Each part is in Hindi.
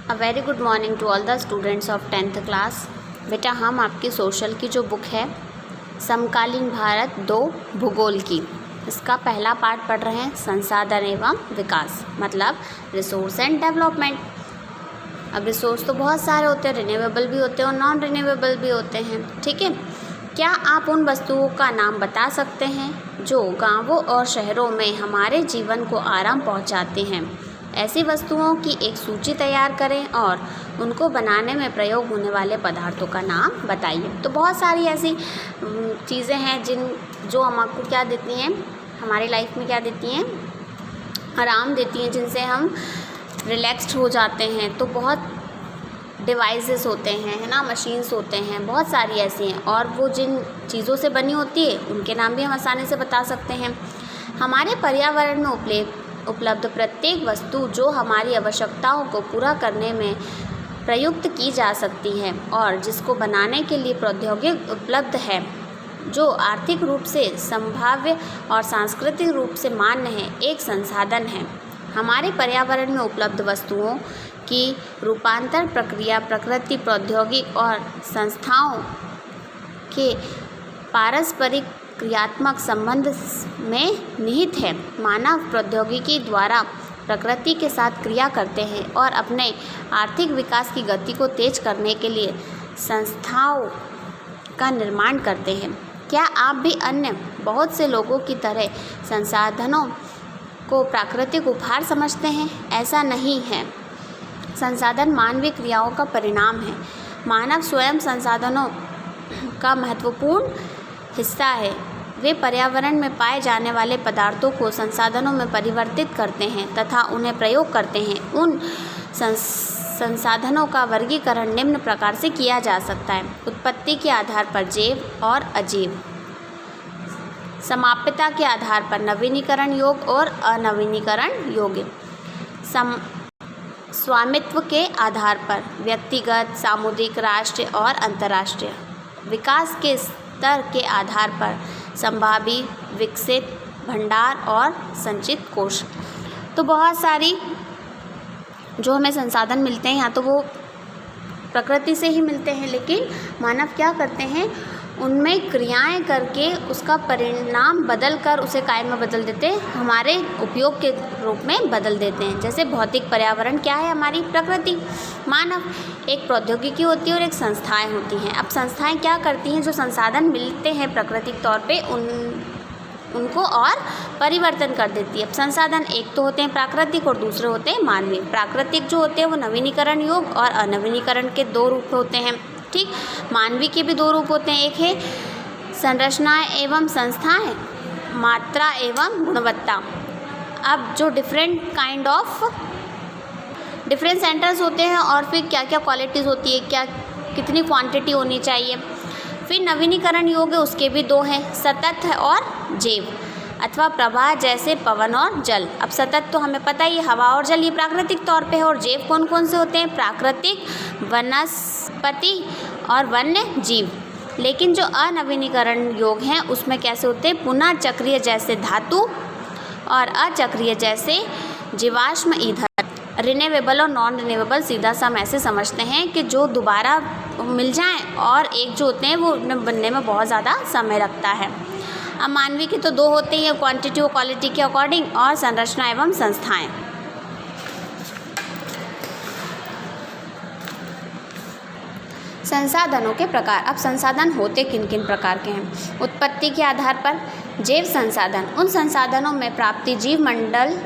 A very good morning to all the students of 10th class. बेटा हम आपकी सोशल की जो बुक है समकालीन भारत 2 भूगोल की, इसका पहला पार्ट पढ़ रहे हैं संसाधन एवं विकास, मतलब रिसोर्स एंड डेवलपमेंट। अब रिसोर्स तो बहुत सारे होते हैं, रिन्यूएबल भी होते हैं और नॉन रिन्यूएबल भी होते हैं, ठीक है। क्या आप उन वस्तुओं का नाम बता सकते हैं जो गांवों और शहरों में हमारे जीवन को आराम पहुंचाते हैं? ऐसी वस्तुओं की एक सूची तैयार करें और उनको बनाने में प्रयोग होने वाले पदार्थों का नाम बताइए। तो बहुत सारी ऐसी चीज़ें हैं जो हम आपको क्या देती हैं, हमारी लाइफ में क्या देती हैं, आराम देती हैं, जिनसे हम रिलैक्स्ड हो जाते हैं। तो बहुत डिवाइसेस होते हैं, है ना, मशीन्स होते हैं, बहुत सारी ऐसी हैं। और वो जिन चीज़ों से बनी होती है उनके नाम भी हम आसानी से बता सकते हैं। हमारे पर्यावरण में उपलब्ध प्रत्येक वस्तु जो हमारी आवश्यकताओं को पूरा करने में प्रयुक्त की जा सकती है और जिसको बनाने के लिए प्रौद्योगिकी उपलब्ध है, जो आर्थिक रूप से संभाव्य और सांस्कृतिक रूप से मान्य है, एक संसाधन है। हमारे पर्यावरण में उपलब्ध वस्तुओं की रूपांतर प्रक्रिया प्रकृति, प्रौद्योगिकी और संस्थाओं के पारस्परिक क्रियात्मक संबंध में निहित है। मानव प्रौद्योगिकी द्वारा प्रकृति के साथ क्रिया करते हैं और अपने आर्थिक विकास की गति को तेज करने के लिए संस्थाओं का निर्माण करते हैं। क्या आप भी अन्य बहुत से लोगों की तरह संसाधनों को प्राकृतिक उपहार समझते हैं? ऐसा नहीं है। संसाधन मानवीय क्रियाओं का परिणाम है। मानव स्वयं संसाधनों का महत्वपूर्ण हिस्सा है। वे पर्यावरण में पाए जाने वाले पदार्थों को संसाधनों में परिवर्तित करते हैं तथा उन्हें प्रयोग करते हैं। उन संसाधनों का वर्गीकरण निम्न प्रकार से किया जा सकता है: उत्पत्ति के आधार पर जैव और अजैव, समाप्यता के आधार पर नवीनीकरण योग्य और अनवीनीकरण योग्य, स्वामित्व के आधार पर व्यक्तिगत, सामुदायिक, राष्ट्रीय और अंतर्राष्ट्रीय, विकास के स्तर के आधार पर संभावी, विकसित, भंडार और संचित कोश। तो बहुत सारी जो हमें संसाधन मिलते हैं, यहाँ तो वो प्रकृति से ही मिलते हैं, लेकिन मानव क्या करते हैं, उनमें क्रियाएं करके उसका परिणाम बदल कर उसे काय में बदल देते हैं, हमारे उपयोग के रूप में बदल देते हैं। जैसे भौतिक पर्यावरण क्या है, हमारी प्रकृति। मानव एक प्रौद्योगिकी होती है और एक संस्थाएं होती हैं। अब संस्थाएं क्या करती हैं, जो संसाधन मिलते हैं प्राकृतिक तौर पे उनको और परिवर्तन कर देती है। अब संसाधन एक तो होते हैं प्राकृतिक और दूसरे होते हैं मानवीय। प्राकृतिक जो होते हैं वो नवीनीकरण योग्य और अनवीनीकरण के 2 रूप होते हैं, ठीक। मानवीय के भी 2 रूप होते हैं, एक है संरचनाएं एवं संस्थाएं, मात्रा एवं गुणवत्ता। अब जो डिफरेंट सेंटर्स होते हैं और फिर क्या क्या क्वालिटीज़ होती है, क्या कितनी क्वांटिटी होनी चाहिए। फिर नवीनीकरण योग्य, उसके भी 2 हैं, सतत और जैव अथवा प्रवाह, जैसे पवन और जल। अब सतत तो हमें पता ही, हवा और जल, ये प्राकृतिक तौर पे है। और जैव कौन कौन से होते हैं? प्राकृतिक, वनस्पति और वन्य जीव। लेकिन जो अनवीनीकरण योग्य हैं उसमें कैसे होते हैं? पुनः चक्रीय, जैसे धातु, और अचक्रीय, जैसे जीवाश्म ईंधन। रिन्यूएबल और नॉन रिन्यूएबल सीधा सा हम ऐसे समझते हैं कि जो दोबारा मिल जाएं, और एक जो होते हैं वो बनने में बहुत ज़्यादा समय लगता है। अब मानवीय के तो 2 होते हैं, क्वांटिटी और क्वालिटी के अकॉर्डिंग, और संरचना एवं संस्थाएं। संसाधनों के प्रकार। अब संसाधन होते किन किन प्रकार के हैं? उत्पत्ति के आधार पर जैव संसाधन, उन संसाधनों में प्राप्ति जीव मंडल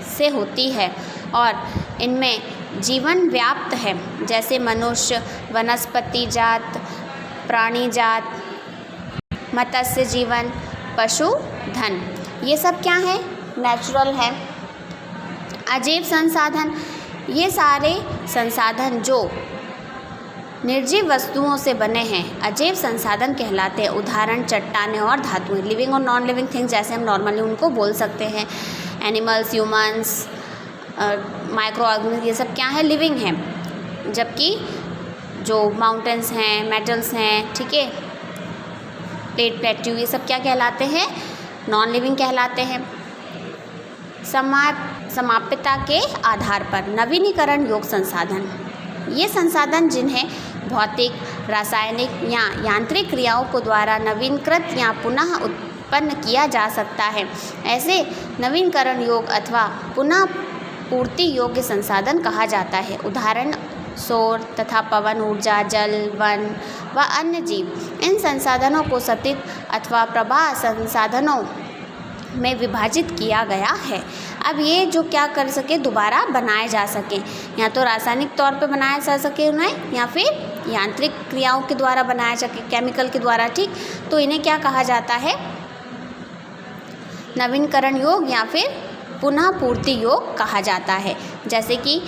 से होती है और इनमें जीवन व्याप्त है, जैसे मनुष्य, वनस्पति जात, प्राणी जात, मत्स्य जीवन, पशु धन, ये सब क्या है? नेचुरल है। अजैव संसाधन, ये सारे संसाधन जो निर्जीव वस्तुओं से बने हैं अजैव संसाधन कहलाते हैं। उदाहरण चट्टानें और धातुएं। लिविंग और नॉन लिविंग थिंग्स जैसे हम नॉर्मली उनको बोल सकते हैं, एनिमल्स, ह्यूमंस, माइक्रो ऑर्गेनिज्म, ये सब क्या है? लिविंग हैं। जबकि जो माउंटेन्स हैं, मेटल्स हैं, ठीक है, प्लेट्यू, ये सब क्या कहलाते हैं? नॉन लिविंग कहलाते हैं। समाप्यता के आधार पर। नवीनीकरण योग्य संसाधन, ये संसाधन जिन्हें भौतिक, रासायनिक या यांत्रिक क्रियाओं को द्वारा नवीनकृत या पुनः उत्पन्न किया जा सकता है, ऐसे नवीनकरण योग्य अथवा पुनः पूर्ति योग्य संसाधन कहा जाता है। उदाहरण सौर तथा पवन ऊर्जा, जल, वन व अन्य जीव। इन संसाधनों को सतत अथवा प्रवाह संसाधनों में विभाजित किया गया है। अब ये जो क्या कर सके, दोबारा बनाए जा सकें, या तो रासायनिक तौर पे बनाया जा सके उन्हें, या फिर यांत्रिक क्रियाओं के द्वारा बनाया जा सके, केमिकल के द्वारा, ठीक। तो इन्हें क्या कहा जाता है, नवीनकरण योग या फिर पुनः पूर्ति योग कहा जाता है। जैसे कि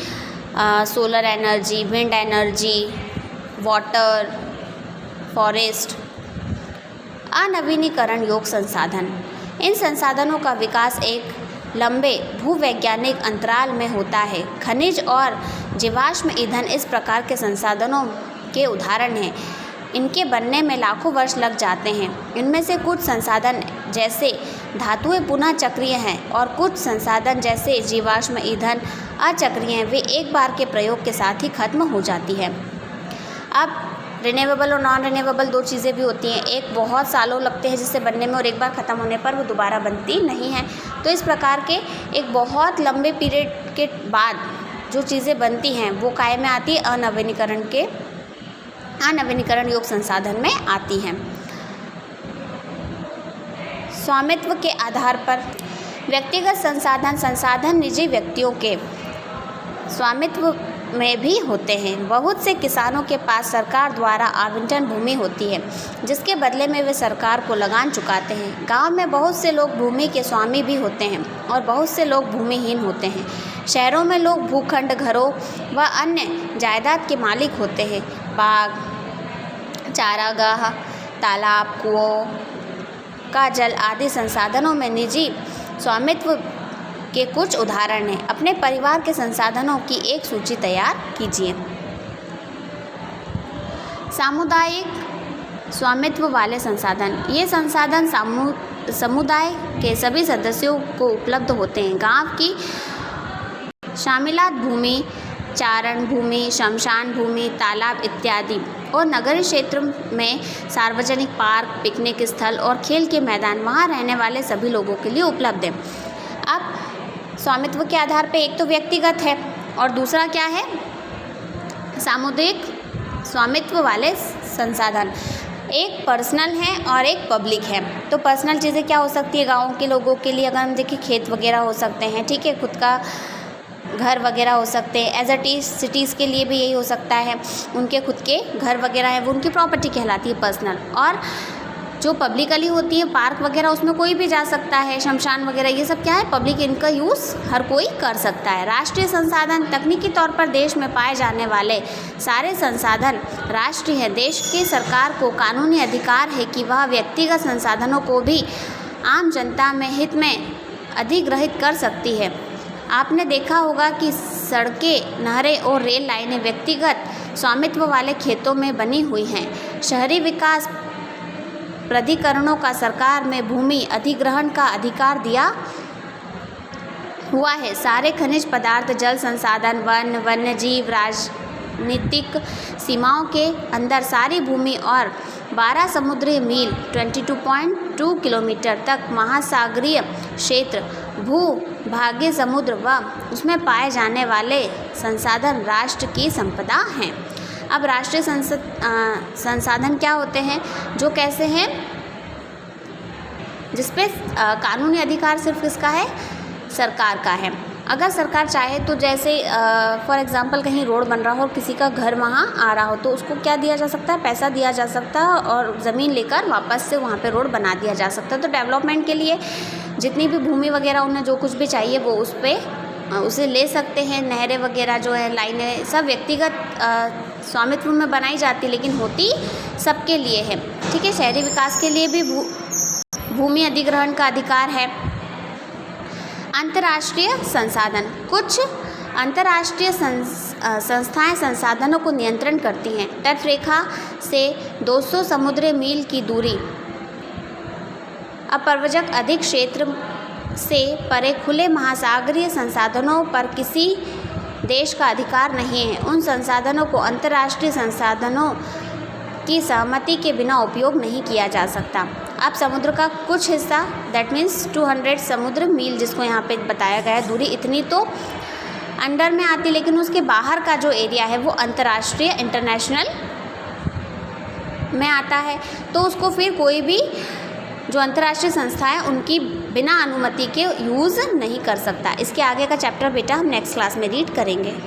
solar energy, wind energy, water, forest. अनवीनीकरण योग संसाधन, इन संसाधनों का विकास एक लंबे भूवैज्ञानिक अंतराल में होता है। खनिज और जीवाश्म ईंधन इस प्रकार के संसाधनों के उदाहरण हैं। इनके बनने में लाखों वर्ष लग जाते हैं। इनमें से कुछ संसाधन जैसे धातुएं पुनः चक्रीय हैं और कुछ संसाधन जैसे जीवाश्म ईंधन अचक्रीय हैं, वे एक बार के प्रयोग के साथ ही खत्म हो जाती है। अब रिन्यूएबल और नॉन रिन्यूएबल दो चीज़ें भी होती हैं। एक बहुत सालों लगते हैं जिससे बनने में, और एक बार ख़त्म होने पर वो दोबारा बनती नहीं है। तो इस प्रकार के एक बहुत लंबे पीरियड के बाद जो चीज़ें बनती हैं वो काय में आती है, अनवीनीकरण योग संसाधन में आती हैं। स्वामित्व के आधार पर व्यक्तिगत संसाधन निजी व्यक्तियों के स्वामित्व में भी होते हैं। बहुत से किसानों के पास सरकार द्वारा आवंटन भूमि होती है, जिसके बदले में वे सरकार को लगान चुकाते हैं। गांव में बहुत से लोग भूमि के स्वामी भी होते हैं और बहुत से लोग भूमिहीन होते हैं। शहरों में लोग भूखंड, घरों व अन्य जायदाद के मालिक होते हैं। बाग, चारागाह, तालाब, कुओं का जल आदि संसाधनों में निजी स्वामित्व के कुछ उदाहरण हैं। अपने परिवार के संसाधनों की एक सूची तैयार कीजिए। सामुदायिक स्वामित्व वाले संसाधन, ये संसाधन समुदाय के सभी सदस्यों को उपलब्ध होते हैं। गांव की शामिलात भूमि, चारण भूमि, शमशान भूमि, तालाब इत्यादि, और नगरीय क्षेत्र में सार्वजनिक पार्क, पिकनिक स्थल और खेल के मैदान वहाँ रहने वाले सभी लोगों के लिए उपलब्ध है। अब स्वामित्व के आधार पे एक तो व्यक्तिगत है और दूसरा क्या है, सामुदायिक स्वामित्व वाले संसाधन। एक पर्सनल है और एक पब्लिक है। तो पर्सनल चीज़ें क्या हो सकती है, गाँव के लोगों के लिए अगर हम देखें, खेत वगैरह हो सकते हैं, ठीक है, खुद का घर वगैरह हो सकते हैं। एज अ सिटीज़ के लिए भी यही हो सकता है, उनके खुद के घर वगैरह हैं, वो उनकी प्रॉपर्टी कहलाती है पर्सनल। और जो पब्लिकली होती है, पार्क वगैरह, उसमें कोई भी जा सकता है, शमशान वगैरह, ये सब क्या है, पब्लिक, इनका यूज़ हर कोई कर सकता है। राष्ट्रीय संसाधन, तकनीकी तौर पर देश में पाए जाने वाले सारे संसाधन राष्ट्रीय हैं। देश की सरकार को कानूनी अधिकार है कि वह व्यक्तिगत संसाधनों को भी आम जनता में हित में अधिग्रहित कर सकती है। आपने देखा होगा कि सड़कें, नहरें और रेल लाइनें व्यक्तिगत स्वामित्व वाले खेतों में बनी हुई हैं। शहरी विकास प्राधिकरणों का सरकार में भूमि अधिग्रहण का अधिकार दिया हुआ है। सारे खनिज पदार्थ, जल संसाधन, वन, वन्यजीव, राजनीतिक सीमाओं के अंदर सारी भूमि और 12 समुद्री मील 22.2 किलोमीटर तक महासागरीय क्षेत्र, भूभागीय समुद्र व उसमें पाए जाने वाले संसाधन राष्ट्र की संपदा हैं। अब राष्ट्रीय संसाधन क्या होते हैं, जो कैसे हैं, जिसपे कानूनी अधिकार सिर्फ किसका है, सरकार का है। अगर सरकार चाहे तो जैसे फॉर एग्जांपल कहीं रोड बन रहा हो और किसी का घर वहाँ आ रहा हो, तो उसको क्या दिया जा सकता है, पैसा दिया जा सकता है और ज़मीन लेकर वापस से वहाँ पे रोड बना दिया जा सकता है। तो डेवलपमेंट के लिए जितनी भी भूमि वगैरह उन्हें जो कुछ भी चाहिए वो उसे ले सकते हैं। नहरें वगैरह जो है, लाइनें, सब व्यक्तिगत स्वामित्व में बनाई जाती, लेकिन होती सबके लिए है, ठीक है। शहरी विकास के लिए भी भूमि अधिग्रहण का अधिकार है। अंतर्राष्ट्रीय संसाधन, कुछ अंतर्राष्ट्रीय संस्थाएं संसाधनों को नियंत्रण करती हैं। तटरेखा से 200 समुद्री मील की दूरी, अपरवजक अधिक क्षेत्र से परे खुले महासागरीय संसाधनों पर किसी देश का अधिकार नहीं है। उन संसाधनों को अंतर्राष्ट्रीय संसाधनों की सहमति के बिना उपयोग नहीं किया जा सकता। अब समुद्र का कुछ हिस्सा, दैट मीन्स 200 समुद्र मील, जिसको यहाँ पे बताया गया है दूरी, इतनी तो अंडर में आती, लेकिन उसके बाहर का जो एरिया है वो अंतर्राष्ट्रीय, इंटरनेशनल में आता है। तो उसको फिर कोई भी जो अंतर्राष्ट्रीय संस्था है उनकी बिना अनुमति के यूज़ नहीं कर सकता। इसके आगे का चैप्टर बेटा हम नेक्स्ट क्लास में रीड करेंगे।